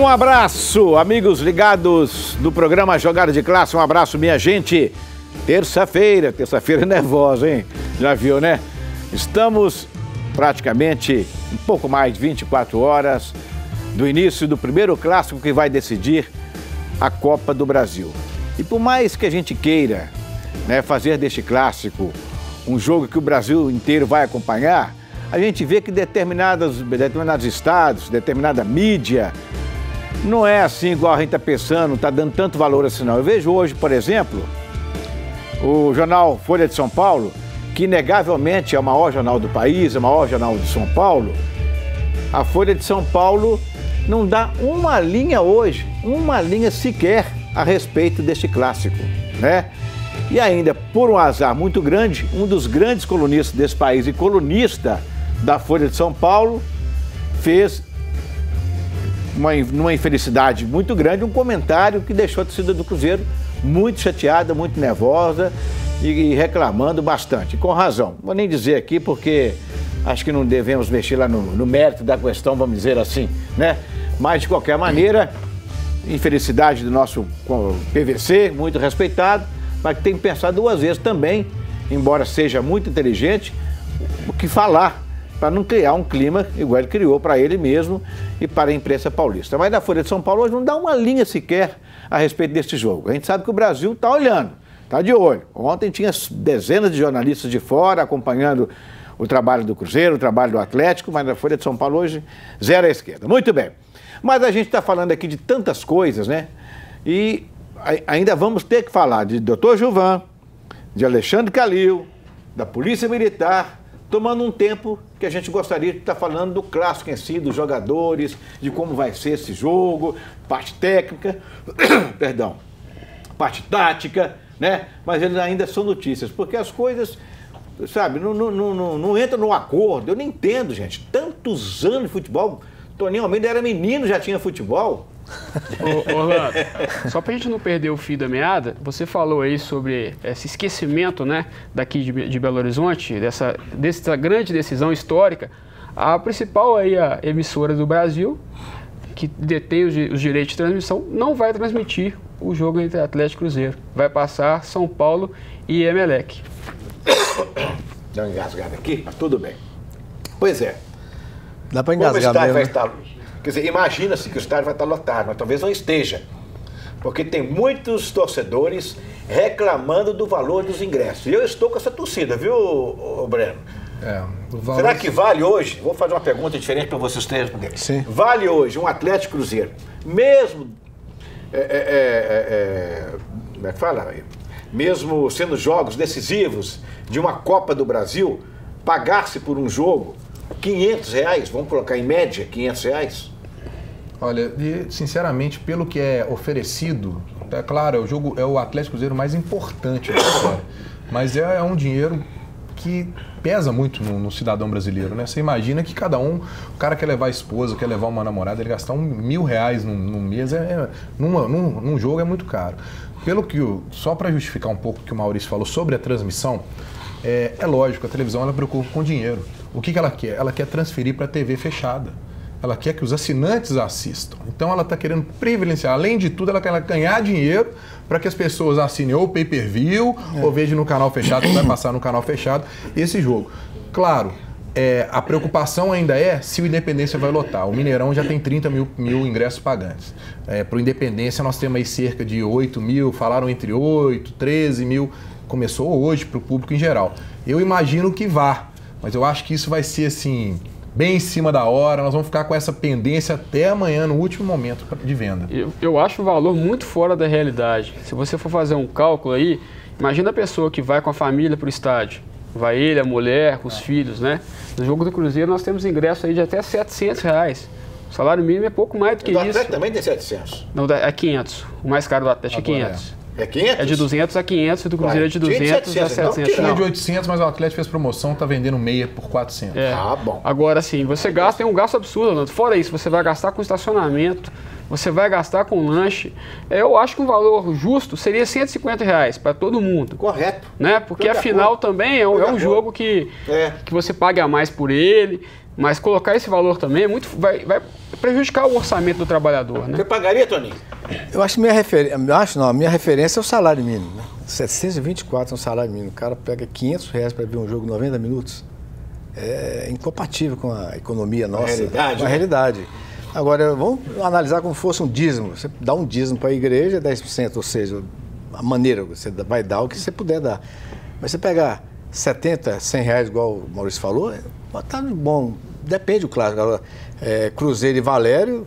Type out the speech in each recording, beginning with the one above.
Um abraço, amigos ligados do programa Jogada de Classe. Um abraço, minha gente. Terça-feira nervosa, hein? Já viu, né? Estamos praticamente um pouco mais de 24 horas do início do primeiro clássico que vai decidir a Copa do Brasil. E por mais que a gente queira, né, fazer deste clássico um jogo que o Brasil inteiro vai acompanhar, a gente vê que determinados estados, determinada mídia, não é assim igual a gente está pensando, está dando tanto valor assim não. Eu vejo hoje, por exemplo, o jornal Folha de São Paulo, que inegavelmente é o maior jornal do país, é o maior jornal de São Paulo. A Folha de São Paulo não dá uma linha hoje, uma linha sequer a respeito deste clássico, né? E ainda, por um azar muito grande, um dos grandes colunistas desse país e colunista da Folha de São Paulo fez, numa infelicidade muito grande, um comentário que deixou a torcida do Cruzeiro muito chateada, muito nervosa e reclamando bastante, com razão. Vou nem dizer aqui porque acho que não devemos mexer lá no mérito da questão, vamos dizer assim, né? Mas, de qualquer maneira, infelicidade do nosso PVC, muito respeitado, mas que tem que pensar duas vezes também, embora seja muito inteligente, o que falar, para não criar um clima igual ele criou para ele mesmo e para a imprensa paulista. Mas na Folha de São Paulo hoje não dá uma linha sequer a respeito deste jogo. A gente sabe que o Brasil está olhando, está de olho. Ontem tinha dezenas de jornalistas de fora acompanhando o trabalho do Cruzeiro, o trabalho do Atlético, mas na Folha de São Paulo hoje, zero à esquerda. Muito bem. Mas a gente está falando aqui de tantas coisas, né? E ainda vamos ter que falar de Dr. Gilvan, de Alexandre Calil, da Polícia Militar, tomando um tempo que a gente gostaria de estar falando do clássico em si, dos jogadores, de como vai ser esse jogo, parte técnica, perdão, parte tática, né? Mas eles ainda são notícias, porque as coisas, sabe, não entram no acordo. Eu não entendo, gente. Tantos anos de futebol. Toninho Almeida era menino, já tinha futebol. Orlando, só pra gente não perder o fio da meada, você falou aí sobre esse esquecimento, né, daqui de Belo Horizonte, dessa grande decisão histórica. A principal aí, a emissora do Brasil, que detém os direitos de transmissão, não vai transmitir o jogo entre Atlético e Cruzeiro. Vai passar São Paulo e Emelec. Dá uma engasgada aqui, mas tudo bem. Pois é. Dá pra engasgar mesmo, vai estar, quer dizer, imagina-se que o estádio vai estar lotado, mas talvez não esteja. Porque tem muitos torcedores reclamando do valor dos ingressos. E eu estou com essa torcida, viu, Breno? Valor... Será que vale hoje? Vou fazer uma pergunta diferente para vocês três responderem. Sim. Vale hoje um Atlético Cruzeiro, mesmo como é que fala? Mesmo sendo jogos decisivos de uma Copa do Brasil, pagar-se por um jogo R$500, vamos colocar em média R$500? Olha, sinceramente, pelo que é oferecido, é claro, é o Atlético Cruzeiro mais importante da história, mas é um dinheiro que pesa muito no cidadão brasileiro, né? Você imagina que cada um, o cara quer levar a esposa, quer levar uma namorada, ele gastar R$1.000 num mês, num jogo é muito caro. Pelo que, só para justificar um pouco o que o Maurício falou sobre a transmissão, é lógico, a televisão ela preocupa com dinheiro. O que ela quer? Ela quer transferir para a TV fechada. Ela quer que os assinantes assistam. Então ela está querendo privilegiar. Além de tudo, ela quer ganhar dinheiro para que as pessoas assinem ou pay-per-view ou vejam no canal fechado, que vai passar no canal fechado, esse jogo. Claro, a preocupação ainda é se o Independência vai lotar. O Mineirão já tem 30 mil ingressos pagantes. Para o Independência nós temos aí cerca de 8 mil, falaram entre 8, 13 mil. Começou hoje para o público em geral. Eu imagino que vá, mas eu acho que isso vai ser assim, bem em cima da hora. Nós vamos ficar com essa pendência até amanhã, no último momento de venda. Eu acho o valor muito fora da realidade. Se você for fazer um cálculo aí, imagina a pessoa que vai com a família para o estádio. Vai ele, a mulher, os filhos, né? No jogo do Cruzeiro nós temos ingresso aí de até R$700. O salário mínimo é pouco mais do que isso. O Atlético também tem 700? Não, é 500. O mais caro do Atlético é 500. É 500? É de 200 a 500 e do Cruzeiro é de 200 a 700. Tinha de 800, mas o Atlético fez promoção, tá vendendo meia por 400. Ah, bom. Agora sim, você gasta, tem um gasto absurdo, Orlando. Fora isso, você vai gastar com estacionamento, você vai gastar com lanche. Eu acho que um valor justo seria R$150 para todo mundo. Correto. Né? Porque afinal também é um jogo que você paga mais por ele. Mas colocar esse valor também vai prejudicar o orçamento do trabalhador, né? Você pagaria, Toninho? Eu acho que a minha referência é o salário mínimo. Né? 724 é um salário mínimo. O cara pega R$500 para ver um jogo 90 minutos. É incompatível com a economia nossa. Realidade, com a realidade. Agora, vamos analisar como fosse um dízimo. Você dá um dízimo para a igreja, 10%, ou seja, a maneira que você vai dar o que você puder dar. Mas você pegar 70, R$100, igual o Maurício falou, tá bom. Depende do clássico. Agora, Cruzeiro e Valério,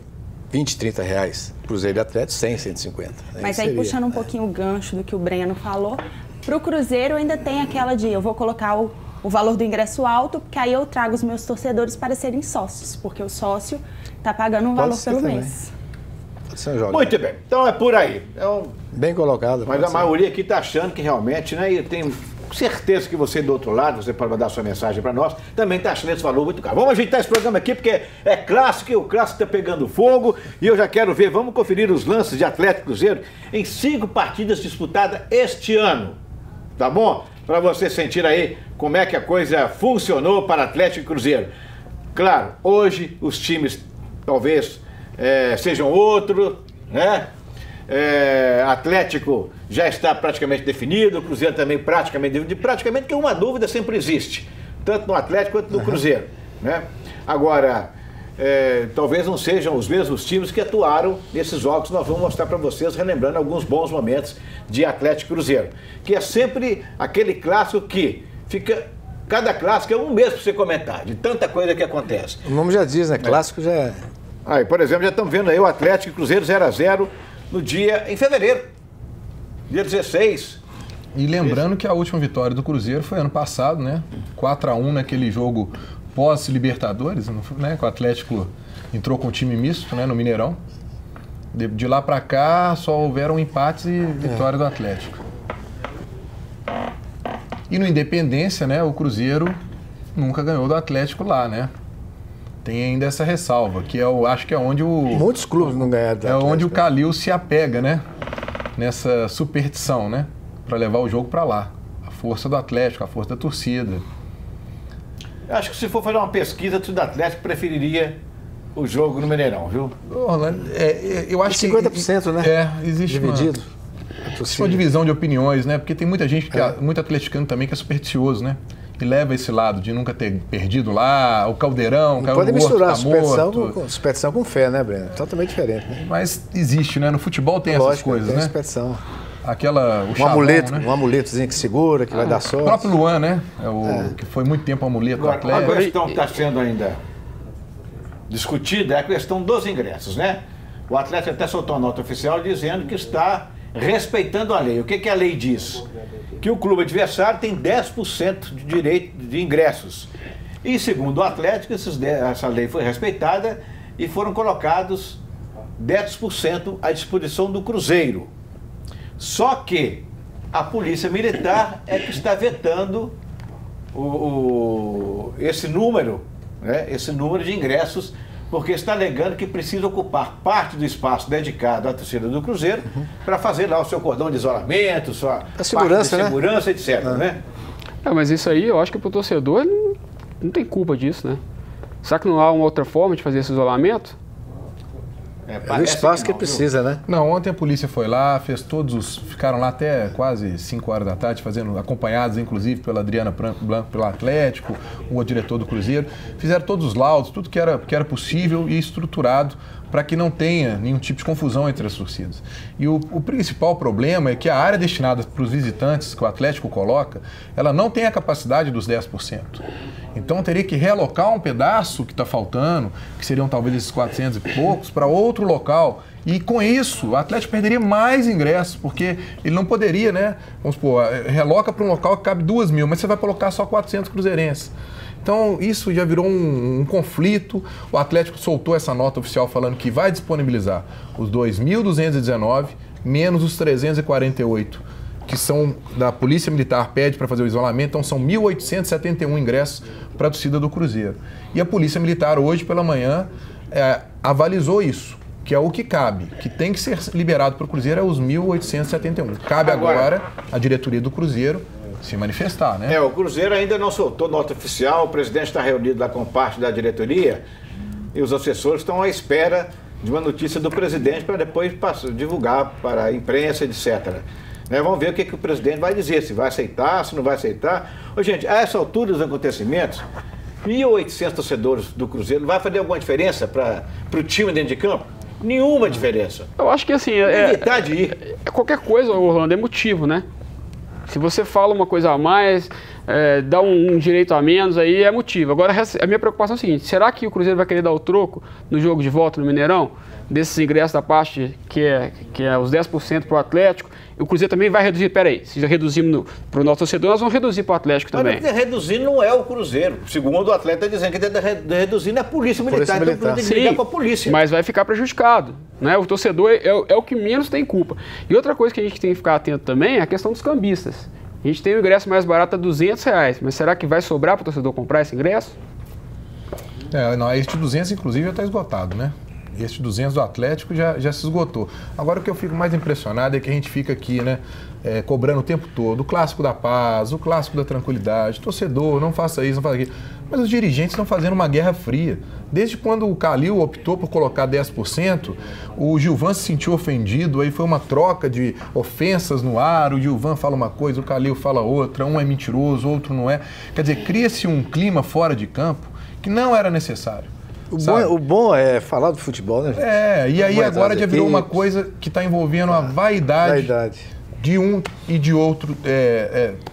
R$20, R$30. Cruzeiro e Atlético, 100, 150. Mas aí, puxando um pouquinho o gancho do que o Breno falou, para o Cruzeiro ainda tem aquela de eu vou colocar o valor do ingresso alto, porque aí eu trago os meus torcedores para serem sócios, porque o sócio está pagando um valor pelo mês. Muito bem, então é por aí. Bem colocado. Mas a maioria aqui está achando que realmente, né, e tem certeza que você do outro lado, você pode mandar sua mensagem para nós, também está achando esse valor muito caro. Vamos ajeitar esse programa aqui, porque é clássico e o clássico está pegando fogo, e eu já quero ver, vamos conferir os lances de Atlético e Cruzeiro em 5 partidas disputadas este ano, tá bom? Para você sentir aí como é que a coisa funcionou para Atlético e Cruzeiro. Claro, hoje os times talvez sejam outros, né? Atlético já está praticamente definido, o Cruzeiro também praticamente definido, praticamente que uma dúvida sempre existe, tanto no Atlético quanto no Cruzeiro, né? Agora, talvez não sejam os mesmos times que atuaram nesses jogos. Nós vamos mostrar para vocês, relembrando alguns bons momentos de Atlético e Cruzeiro, que é sempre aquele clássico que fica, cada clássico é um mês para você comentar, de tanta coisa que acontece. O nome já diz, né? Clássico já é. Aí, por exemplo, já estamos vendo aí o Atlético e Cruzeiro 0-0 em fevereiro, dia 16. E lembrando que a última vitória do Cruzeiro foi ano passado, né? 4-1 naquele jogo pós-Libertadores, né? Que o Atlético entrou com um time misto, né? No Mineirão. De lá para cá só houveram empates e vitória do Atlético. E no Independência, né? O Cruzeiro nunca ganhou do Atlético lá, né? Tem ainda essa ressalva, que acho que é onde muitos clubes não ganharam do Atlético. É onde o Calil se apega, né? Nessa superstição, né? Para levar o jogo para lá. A força do Atlético, a força da torcida. Eu acho que se for fazer uma pesquisa, o Atlético preferiria o jogo no Mineirão, viu? Eu acho 50%, que... né? Existe dividido. Uma divisão de opiniões, né? Porque tem muita gente, muito atleticano também, que é supersticioso, né? E leva esse lado de nunca ter perdido lá, o caldeirão, não pode misturar superstição com fé, né, Breno? Totalmente diferente, né? Mas existe, né? No futebol tem essas coisas, tem né? Superstição. Um amuleto, né? Um amuletozinho que segura, que vai dar sorte. O próprio Luan, né? Que foi muito tempo amuleto do Atlético. A questão que está sendo ainda discutida é a questão dos ingressos, né? O Atlético até soltou uma nota oficial dizendo que está respeitando a lei. O que a lei diz? Que o clube adversário tem 10% de direito de ingressos. E segundo o Atlético, essa lei foi respeitada e foram colocados 10% à disposição do Cruzeiro. Só que a Polícia Militar é que está vetando esse número, né, esse número de ingressos, porque está alegando que precisa ocupar parte do espaço dedicado à torcida do Cruzeiro para fazer lá o seu cordão de isolamento, sua segurança, segurança, etc. Né? Mas isso aí, eu acho que para o torcedor não tem culpa disso, né? Será que não há uma outra forma de fazer esse isolamento? É o espaço que precisa, né? Não, ontem a polícia foi lá, ficaram lá até quase 5 horas da tarde, acompanhados inclusive pela Adriana Blanco, pelo Atlético, o diretor do Cruzeiro. Fizeram todos os laudos, tudo que era possível e estruturado para que não tenha nenhum tipo de confusão entre as torcidas. E o principal problema é que a área destinada para os visitantes que o Atlético coloca, ela não tem a capacidade dos 10%. Então teria que realocar um pedaço que está faltando, que seriam talvez esses 400 e poucos, para outro local. E com isso, o Atlético perderia mais ingressos, porque ele não poderia, né? Vamos supor, reloca para um local que cabe 2.000, mas você vai colocar só 400 cruzeirenses. Então, isso já virou um conflito. O Atlético soltou essa nota oficial falando que vai disponibilizar os 2.219 menos os 348, que são da Polícia Militar, pede para fazer o isolamento. Então, são 1.871 ingressos para a torcida do Cruzeiro. E a Polícia Militar, hoje pela manhã, avalizou isso, que é o que cabe, que tem que ser liberado para o Cruzeiro, é os 1.871. Cabe agora à diretoria do Cruzeiro se manifestar, né? O Cruzeiro ainda não soltou nota oficial, o presidente está reunido lá com parte da diretoria e os assessores estão à espera de uma notícia do presidente para depois divulgar para a imprensa, etc. Vamos ver o que o presidente vai dizer, se vai aceitar, se não vai aceitar. Gente, a essa altura dos acontecimentos, 1.800 torcedores do Cruzeiro, vai fazer alguma diferença para o time dentro de campo? Nenhuma diferença. Eu acho que assim, evitar de ir. Qualquer coisa, Orlando, é motivo, né? Se você fala uma coisa a mais, dá um direito a menos, aí é motivo. Agora, a minha preocupação é a seguinte, será que o Cruzeiro vai querer dar o troco no jogo de volta no Mineirão? Desses ingressos da parte que é os 10% para o Atlético, e o Cruzeiro também vai reduzir, peraí, se já reduzimos para o nosso torcedor, nós vamos reduzir para o Atlético também. Mas reduzir não é o Cruzeiro. Segundo o atleta dizendo que reduzir é a Polícia Militar. Então o Cruzeiro tem que ligar para a polícia. Mas vai ficar prejudicado, né? O torcedor é o que menos tem culpa. E outra coisa que a gente tem que ficar atento também é a questão dos cambistas. A gente tem o ingresso mais barato a R$200, mas será que vai sobrar para o torcedor comprar esse ingresso? Este 200, inclusive, já está esgotado, né? Este 200 do Atlético já se esgotou. Agora, o que eu fico mais impressionado é que a gente fica aqui, né, cobrando o tempo todo o clássico da paz, o clássico da tranquilidade, torcedor, não faça isso, não faça aquilo. Mas os dirigentes estão fazendo uma guerra fria. Desde quando o Calil optou por colocar 10%, o Gilvan se sentiu ofendido, aí foi uma troca de ofensas no ar, o Gilvan fala uma coisa, o Calil fala outra, um é mentiroso, outro não é. Quer dizer, cria-se um clima fora de campo que não era necessário. O bom é falar do futebol, né, gente? E aí agora já virou uma coisa que está envolvendo a vaidade de um e de outro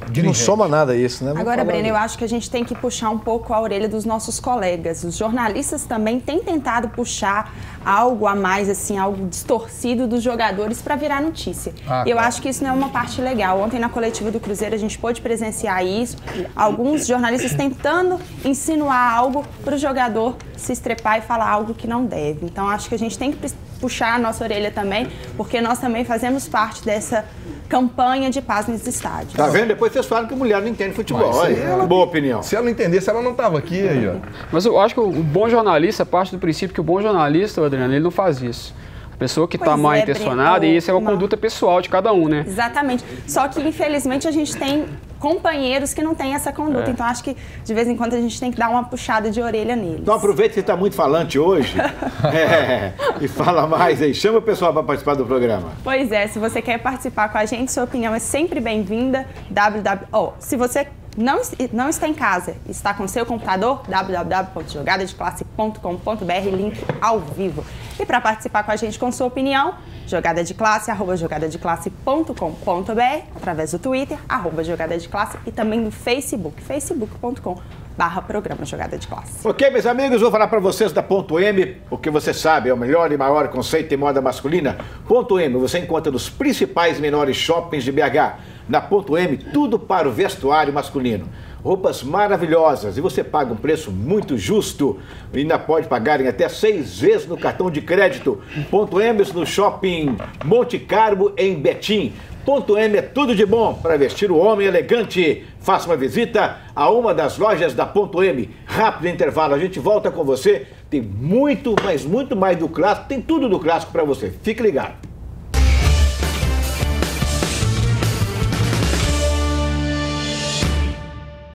dirigente. Não soma nada isso, né? Agora, Breno, eu acho que a gente tem que puxar um pouco a orelha dos nossos colegas. Os jornalistas também têm tentado puxar algo a mais, assim, algo distorcido dos jogadores para virar notícia. Eu acho que isso não é uma parte legal. Ontem, na coletiva do Cruzeiro, a gente pôde presenciar isso. Alguns jornalistas tentando insinuar algo para o jogador se estrepar e falar algo que não deve. Então, acho que a gente tem que puxar a nossa orelha também, porque nós também fazemos parte dessa campanha de paz nos estádios. Tá vendo? Depois vocês falam que mulher não entende futebol. Olha, boa opinião. Se ela não entendesse, ela não estava aqui. Aí, ó. Mas eu acho que o bom jornalista parte do princípio que o bom jornalista, Adriano, ele não faz isso. A pessoa que está mal intencionada, e isso é uma conduta pessoal de cada um, né? Exatamente. Só que, infelizmente, a gente tem companheiros que não têm essa conduta. Então, acho que, de vez em quando, a gente tem que dar uma puxada de orelha neles. Então, aproveita que você está muito falante hoje e fala mais aí. Chama o pessoal para participar do programa. Pois é, se você quer participar com a gente, sua opinião é sempre bem-vinda. Se você não está em casa, está com seu computador, www.jogadadeclasse.com.br, link ao vivo. E para participar com a gente com sua opinião, jogadadeclasse@jogadadeclasse.com.br, através do Twitter, @jogadadeclasse e também do Facebook, facebook.com/programa Jogada de Classe. Ok, meus amigos, vou falar para vocês da Ponto M, porque você sabe, é o melhor e maior conceito em moda masculina. Ponto M, você encontra nos principais e menores shoppings de BH. Na Ponto M, tudo para o vestuário masculino. Roupas maravilhosas e você paga um preço muito justo. E ainda pode pagar em até 6 vezes no cartão de crédito. Ponto M no shopping Monte Carmo, em Betim. Ponto M é tudo de bom para vestir o homem elegante. Faça uma visita a uma das lojas da Ponto M. Rápido intervalo, a gente volta com você. Tem muito, mas muito mais do clássico. Tem tudo do clássico para você. Fique ligado.